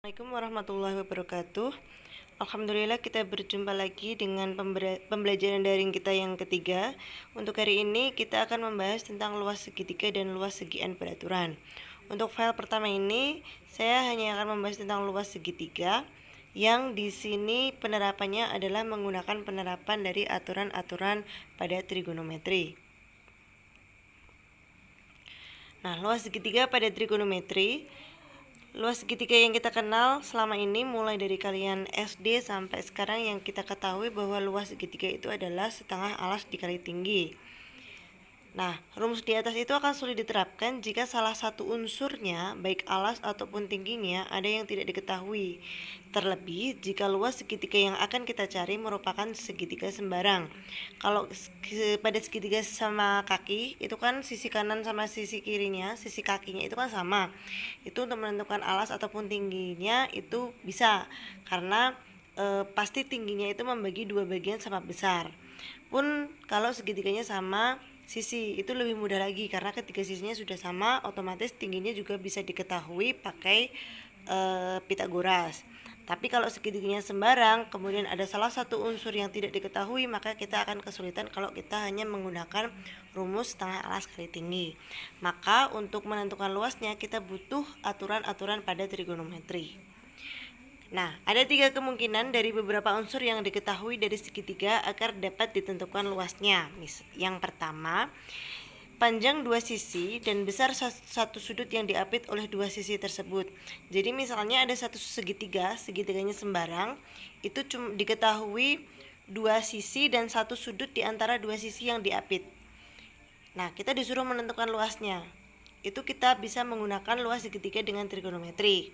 Assalamualaikum warahmatullahi wabarakatuh. Alhamdulillah kita berjumpa lagi dengan pembelajaran daring kita yang ketiga. Untuk hari ini kita akan membahas tentang luas segitiga dan luas segi n beraturan. Untuk file pertama ini saya hanya akan membahas tentang luas segitiga, yang di sini penerapannya adalah menggunakan penerapan dari aturan-aturan pada trigonometri. Nah, luas segitiga pada trigonometri, luas segitiga yang kita kenal selama ini mulai dari kalian SD sampai sekarang yang kita ketahui bahwa luas segitiga itu adalah setengah alas dikali tinggi. Nah, rumus di atas itu akan sulit diterapkan jika salah satu unsurnya, baik alas ataupun tingginya, ada yang tidak diketahui. Terlebih jika luas segitiga yang akan kita cari merupakan segitiga sembarang. Kalau pada segitiga sama kaki, itu kan sisi kanan sama sisi kirinya, sisi kakinya itu kan sama. Itu untuk menentukan alas ataupun tingginya itu bisa, karena pasti tingginya itu membagi dua bagian sama besar. Pun kalau segitiganya sama sisi, itu lebih mudah lagi karena ketika sisinya sudah sama, otomatis tingginya juga bisa diketahui pakai Pitagoras. Tapi kalau segitiganya sembarang, kemudian ada salah satu unsur yang tidak diketahui, maka kita akan kesulitan kalau kita hanya menggunakan rumus setengah alas kali tinggi. Maka untuk menentukan luasnya kita butuh aturan-aturan pada trigonometri. Nah, ada 3 kemungkinan dari beberapa unsur yang diketahui dari segitiga agar dapat ditentukan luasnya. Yang pertama, panjang dua sisi dan besar satu sudut yang diapit oleh dua sisi tersebut. Jadi misalnya ada satu segitiga, segitiganya sembarang, itu cuma diketahui dua sisi dan satu sudut di antara dua sisi yang diapit. Nah, kita disuruh menentukan luasnya. Itu kita bisa menggunakan luas segitiga dengan trigonometri.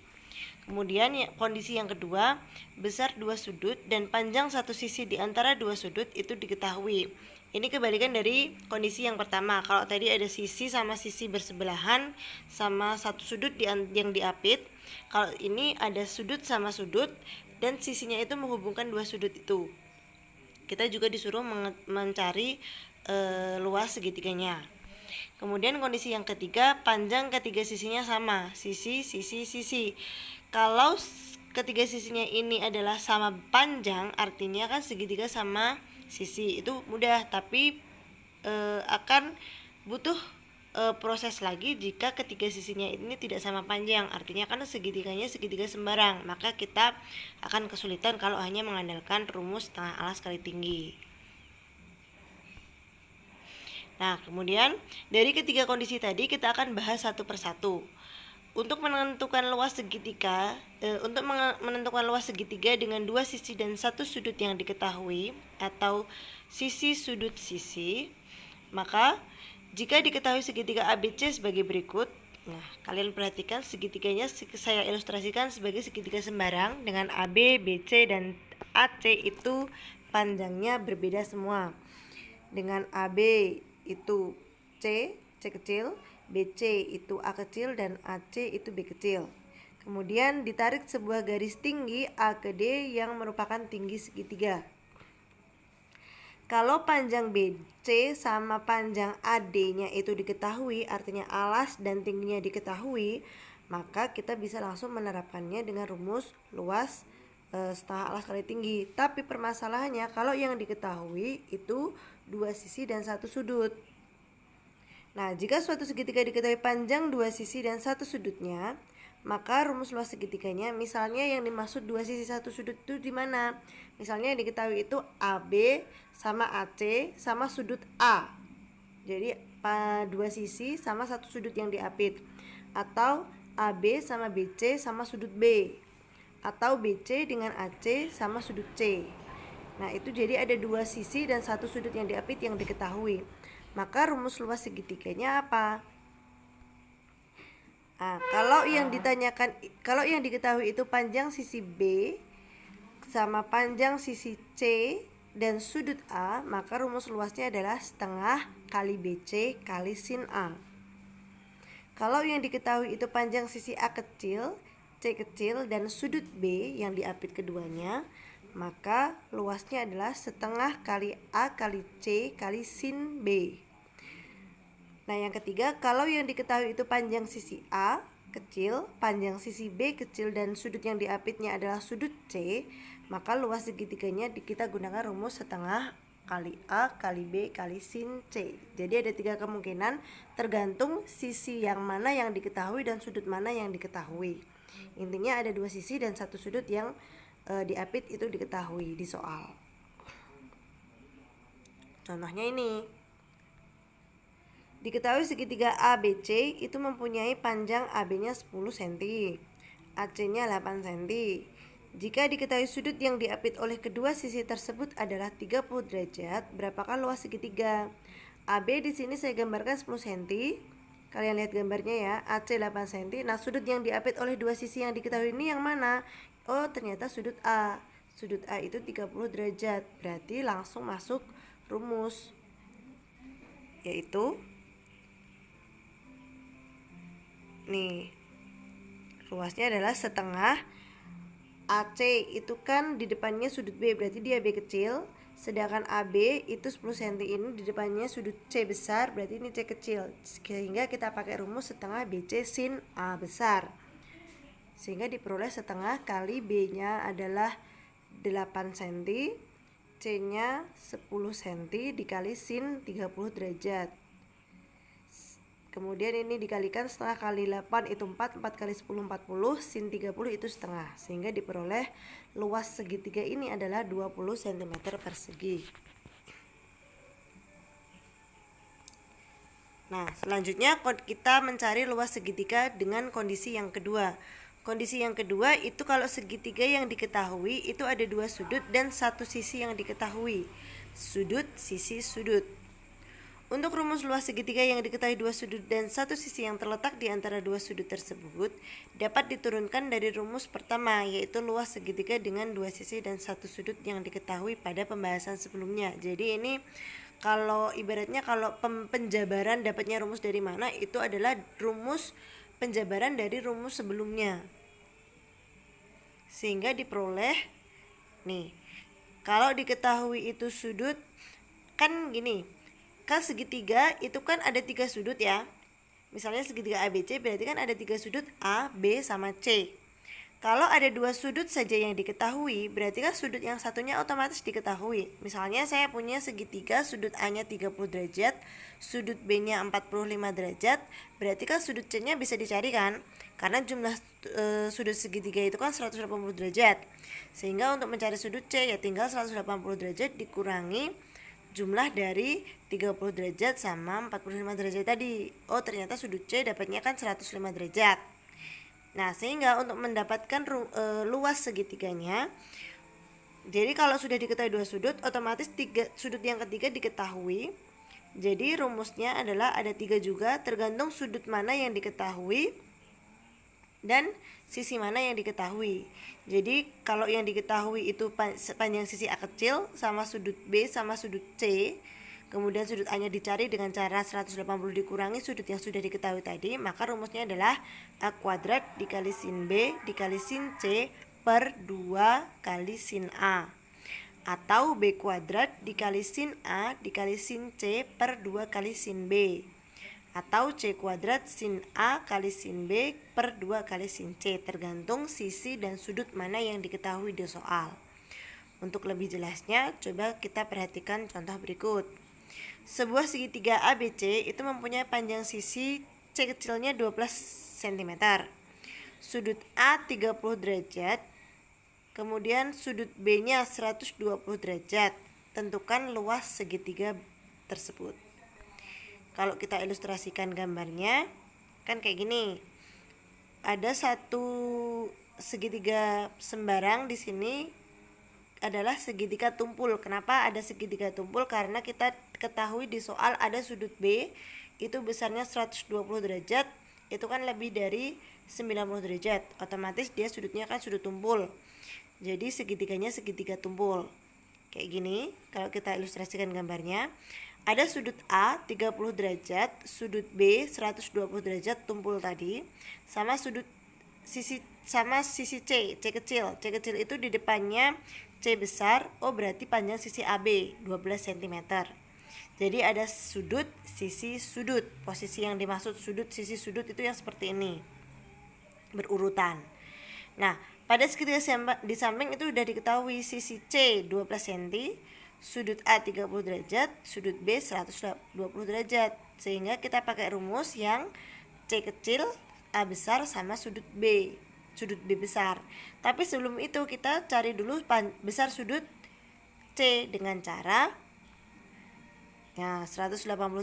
Kemudian kondisi yang kedua, besar dua sudut dan panjang satu sisi di antara dua sudut itu diketahui. Ini kebalikan dari kondisi yang pertama. Kalau tadi ada sisi sama sisi bersebelahan sama satu sudut yang diapit, kalau ini ada sudut sama sudut dan sisinya itu menghubungkan dua sudut itu. Kita juga disuruh mencari luas segitiganya. Kemudian kondisi yang ketiga, panjang ketiga sisinya sama, sisi. Kalau ketiga sisinya ini adalah sama panjang, artinya kan segitiga sama sisi, itu mudah. Tapi akan butuh proses lagi jika ketiga sisinya ini tidak sama panjang, artinya kan segitiganya segitiga sembarang, maka kita akan kesulitan kalau hanya mengandalkan rumus setengah alas kali tinggi. Nah, kemudian dari ketiga kondisi tadi kita akan bahas satu persatu. Untuk menentukan luas segitiga, menentukan luas segitiga dengan dua sisi dan satu sudut yang diketahui atau sisi sudut sisi, maka jika diketahui segitiga ABC sebagai berikut. Nah, kalian perhatikan segitiganya saya ilustrasikan sebagai segitiga sembarang dengan AB, BC dan AC itu panjangnya berbeda semua. Dengan AB itu C kecil, BC itu A kecil, dan AC itu B kecil. Kemudian ditarik sebuah garis tinggi A ke D yang merupakan tinggi segitiga. Kalau panjang BC sama panjang AD-nya itu diketahui, artinya alas dan tingginya diketahui, maka kita bisa langsung menerapkannya dengan rumus luas setengah alas kali tinggi. Tapi permasalahannya kalau yang diketahui itu dua sisi dan satu sudut. Nah, jika suatu segitiga diketahui panjang dua sisi dan satu sudutnya, maka rumus luas segitiganya, misalnya yang dimaksud dua sisi satu sudut itu di mana? Misalnya yang diketahui itu AB sama AC sama sudut A. Jadi dua sisi sama satu sudut yang diapit. Atau AB sama BC sama sudut B. Atau BC dengan AC sama sudut C. Nah, itu jadi ada dua sisi dan satu sudut yang diapit yang diketahui. Maka rumus luas segitiganya apa? Nah, kalau yang diketahui itu panjang sisi B sama panjang sisi C dan sudut A, maka rumus luasnya adalah setengah kali BC kali sin A. Kalau yang diketahui itu panjang sisi A kecil, C kecil, dan sudut B yang diapit keduanya, maka luasnya adalah setengah kali A kali C kali sin B. Nah, yang ketiga, kalau yang diketahui itu panjang sisi A kecil, panjang sisi B kecil, dan sudut yang diapitnya adalah sudut C, maka luas segitiganya kita gunakan rumus setengah kali A kali B kali sin C. Jadi ada 3 kemungkinan tergantung sisi yang mana yang diketahui dan sudut mana yang diketahui. Intinya ada 2 sisi dan 1 sudut yang diapit itu diketahui di soal. Contohnya ini. Diketahui segitiga ABC itu mempunyai panjang AB-nya 10 cm, AC-nya 8 cm. Jika diketahui sudut yang diapit oleh kedua sisi tersebut adalah 30 derajat, berapakah luas segitiga? AB di sini saya gambarkan 10 cm. Kalian lihat gambarnya ya, AC 8 cm. Nah, sudut yang diapit oleh dua sisi yang diketahui ini yang mana? Oh, ternyata sudut A. Sudut A itu 30 derajat. Berarti langsung masuk rumus, yaitu nih, luasnya adalah setengah AC itu kan di depannya sudut B, berarti dia B kecil. Sedangkan AB itu 10 cm ini di depannya sudut C besar, berarti ini C kecil. Sehingga kita pakai rumus setengah BC sin A besar. Sehingga diperoleh setengah kali B-nya adalah 8 cm, C-nya 10 cm dikali sin 30 derajat. Kemudian ini dikalikan setengah kali 8 itu 4, 4 kali 10 40, sin 30 itu setengah. Sehingga diperoleh luas segitiga ini adalah 20 cm persegi. Nah, selanjutnya kita mencari luas segitiga dengan kondisi yang kedua. Kondisi yang kedua itu kalau segitiga yang diketahui itu ada 2 sudut dan 1 sisi yang diketahui. Sudut, sisi, sudut. Untuk rumus luas segitiga yang diketahui 2 sudut dan 1 sisi yang terletak di antara 2 sudut tersebut dapat diturunkan dari rumus pertama, yaitu luas segitiga dengan 2 sisi dan 1 sudut yang diketahui pada pembahasan sebelumnya. Jadi ini kalau ibaratnya kalau penjabaran dapatnya rumus dari mana, itu adalah rumus penjabaran dari rumus sebelumnya. Sehingga diperoleh nih, kalau diketahui itu sudut, kan gini, kan segitiga itu kan ada 3 sudut ya. Misalnya segitiga ABC berarti kan ada 3 sudut A, B, sama C. Kalau ada 2 sudut saja yang diketahui, berarti kan sudut yang satunya otomatis diketahui. Misalnya saya punya segitiga, sudut A-nya 30 derajat, sudut B-nya 45 derajat, berarti kan sudut C-nya bisa dicari kan? Karena jumlah sudut segitiga itu kan 180 derajat. Sehingga untuk mencari sudut C ya tinggal 180 derajat dikurangi jumlah dari 30 derajat sama 45 derajat tadi. Oh, ternyata sudut C dapatnya kan 105 derajat. Nah, sehingga untuk mendapatkan luas segitiganya, jadi kalau sudah diketahui 2 sudut, otomatis sudut yang ketiga diketahui. Jadi rumusnya adalah ada 3 juga, tergantung sudut mana yang diketahui dan sisi mana yang diketahui. Jadi kalau yang diketahui itu panjang sisi A kecil sama sudut B sama sudut C, kemudian sudut A nya dicari dengan cara 180 dikurangi sudut yang sudah diketahui tadi, maka rumusnya adalah A kuadrat dikali sin B dikali sin C per 2 kali sin A, atau B kuadrat dikali sin A dikali sin C per 2 kali sin B, atau C kuadrat sin A kali sin B per 2 kali sin C, tergantung sisi dan sudut mana yang diketahui di soal. Untuk lebih jelasnya, coba kita perhatikan contoh berikut. Sebuah segitiga ABC itu mempunyai panjang sisi C kecilnya 12 cm, sudut A 30 derajat, kemudian sudut B nya 120 derajat. Tentukan luas segitiga tersebut. Kalau kita ilustrasikan gambarnya kan kayak gini. Ada satu segitiga sembarang di sini adalah segitiga tumpul. Kenapa ada segitiga tumpul? Karena kita ketahui di soal ada sudut B itu besarnya 120 derajat, itu kan lebih dari 90 derajat. Otomatis dia sudutnya kan sudut tumpul. Jadi segitiganya segitiga tumpul. Kayak gini, kalau kita ilustrasikan gambarnya, ada sudut A 30 derajat, sudut B 120 derajat tumpul tadi, sama sisi C, C kecil. C kecil itu di depannya C besar, oh berarti panjang sisi AB 12 cm. Jadi ada sudut, sisi, sudut. Posisi yang dimaksud sudut, sisi, sudut itu yang seperti ini. berurutan. Nah, pada segitiga di samping itu sudah diketahui sisi C 12 cm, sudut A 30 derajat, sudut B 120 derajat. Sehingga kita pakai rumus yang C kecil, A besar sama sudut B besar. Tapi sebelum itu kita cari dulu besar sudut C dengan cara 180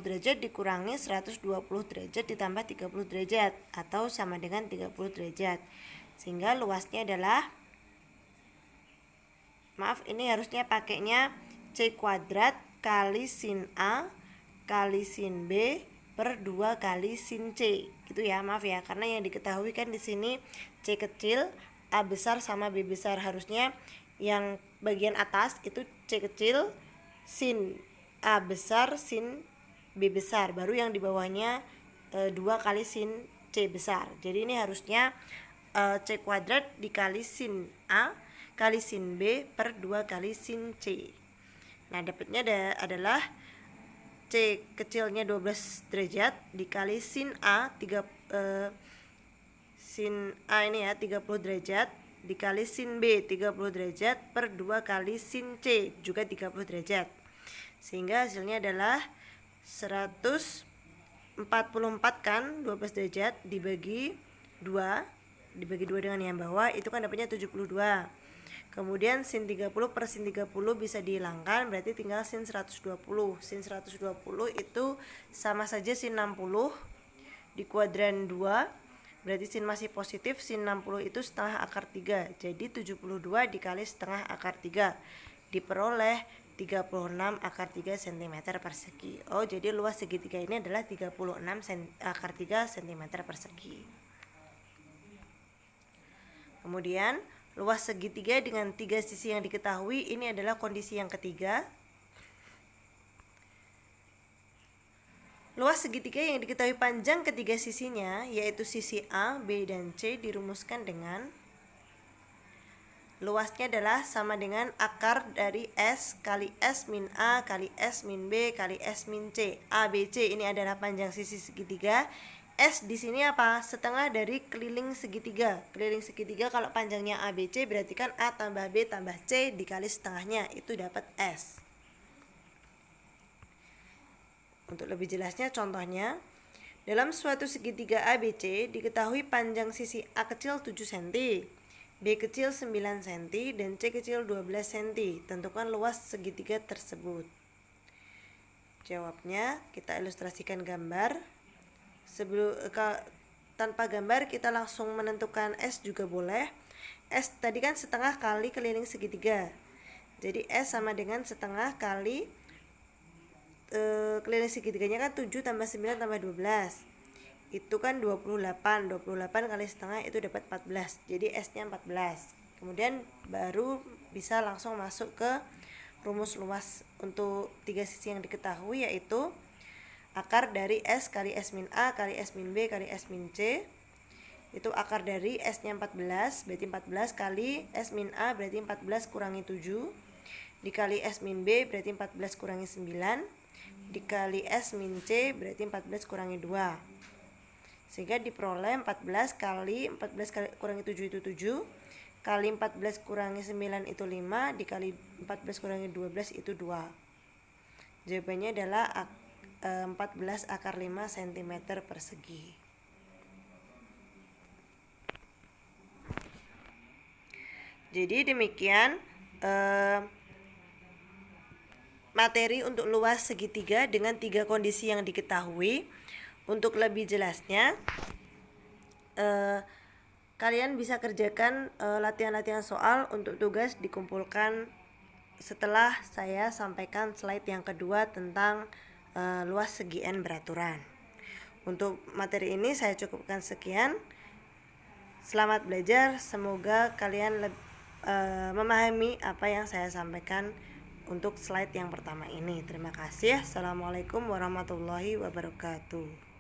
derajat dikurangi 120 derajat ditambah 30 derajat atau sama dengan 30 derajat. Sehingga luasnya adalah, ini harusnya pakainya C kuadrat kali sin A kali sin B per 2 kali sin C. Gitu ya, karena yang diketahui kan di sini C kecil, A besar sama B besar. Harusnya yang bagian atas itu C kecil, sin A besar, sin B besar, baru yang di bawahnya 2 kali sin C besar. Jadi ini harusnya C kuadrat dikali sin A kali sin B per 2 kali sin C. Nah, dapatnya adalah C kecilnya 12 derajat dikali sin A sin A ini ya 30 derajat dikali sin B 30 derajat per 2 kali sin C juga 30 derajat. Sehingga hasilnya adalah 144 kan 12 derajat dibagi 2 dengan yang bawah itu kan dapatnya 72. Kemudian sin 30 per sin 30 bisa dihilangkan, berarti tinggal sin 120. Sin 120 itu sama saja sin 60 di kuadran 2, berarti sin masih positif. Sin 60 itu setengah akar 3, jadi 72 dikali setengah akar 3 diperoleh 36 akar 3 cm persegi. Oh, jadi luas segitiga ini adalah 36 akar 3 cm persegi. Kemudian luas segitiga dengan 3 sisi yang diketahui, ini adalah kondisi yang ketiga. Luas segitiga yang diketahui panjang ketiga sisinya, yaitu sisi A, B, dan C, dirumuskan dengan luasnya adalah sama dengan akar dari S kali S min A kali S min B kali S min C. A, B, C ini adalah panjang sisi segitiga. S di sini apa? Setengah dari keliling segitiga. Keliling segitiga kalau panjangnya A, B, C berarti kan A tambah B tambah C dikali setengahnya, itu dapat S. Untuk lebih jelasnya contohnya, dalam suatu segitiga ABC diketahui panjang sisi A kecil 7 cm, B kecil 9 cm, dan C kecil 12 cm. Tentukan luas segitiga tersebut. Jawabnya kita ilustrasikan gambar. Tanpa gambar kita langsung menentukan S juga boleh. S tadi kan setengah kali keliling segitiga, jadi S sama dengan setengah kali keliling segitiganya kan 7 tambah 9 tambah 12, itu kan 28 kali setengah itu dapat 14, jadi S nya 14. Kemudian baru bisa langsung masuk ke rumus luas untuk 3 sisi yang diketahui, yaitu akar dari S kali S min A kali S min B kali S min C. Itu akar dari S nya 14, berarti 14 kali S min A berarti 14 kurangi 7, dikali S min B berarti 14 kurangi 9, dikali S min C berarti 14 kurangi 2. Sehingga diperoleh 14 kali kurangi 7 itu 7, kali 14 kurangi 9 itu 5, dikali 14 kurangi 12 itu 2. Jawabannya adalah 14 akar 5 cm persegi. Jadi demikian materi untuk luas segitiga dengan 3 kondisi yang diketahui. Untuk lebih jelasnya kalian bisa kerjakan latihan-latihan soal untuk tugas dikumpulkan setelah saya sampaikan slide yang kedua tentang luas segi N beraturan. Untuk materi ini saya cukupkan sekian. Selamat belajar, semoga kalian memahami apa yang saya sampaikan untuk slide yang pertama ini. Terima kasih. Assalamualaikum warahmatullahi wabarakatuh.